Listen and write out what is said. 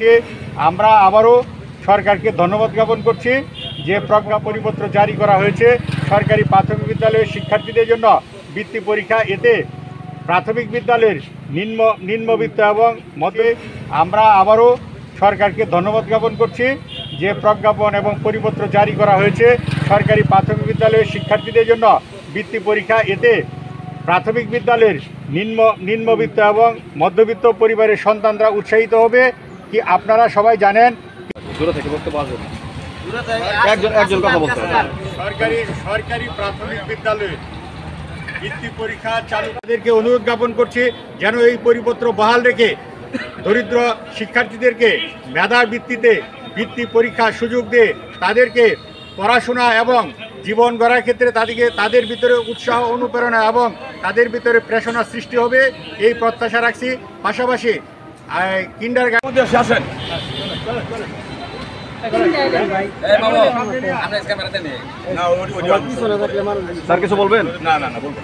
করছি। আমরা আবারও সরকারকে ধন্যবাদ জ্ঞাপন করছি যে প্রজ্ঞা পরিপত্র জারি করা হয়েছে সরকারি প্রাথমিক বিদ্যালয়ের শিক্ষার্থীদের জন্য বৃত্তি পরীক্ষা। এতে প্রাথমিক বিদ্যালয়ের নিম্নবিত্ত এবং মধ্যে আমরা আবারও সরকারকে ধন্যবাদ জ্ঞাপন করছি যে প্রজ্ঞাপন এবং পরিপত্র জারি করা হয়েছে সরকারি প্রাথমিক বিদ্যালয়ের শিক্ষার্থীদের জন্য বৃত্তি পরীক্ষা। এতে প্রাথমিক বিদ্যালয়ের নিম্নবিত্ত এবং মধ্যবিত্ত পরিবারের সন্তানরা উৎসাহিত হবে। কি আপনারা সবাই জানেন সরকারি প্রাথমিক বিদ্যালয়ে বৃত্তি পরীক্ষা চালু তাদেরকে অনুরোধ জ্ঞাপন করছি যেন এই পরিপত্র বহাল রেখে দরিদ্র শিক্ষার্থীদেরকে মেধার ভিত্তিতে বৃত্তি পরীক্ষার সুযোগ দিয়ে তাদেরকে পড়াশোনা এবং জীবন গড়ার ক্ষেত্রে তাদের ভিতরে উৎসাহ অনুপ্রেরণা এবং তাদের ভিতরে প্রেরণা সৃষ্টি হবে এই প্রত্যাশা রাখছি। পাশাপাশি কিন্ডারগার্টেন স্যার কিছু বলবেন? না বলবেন।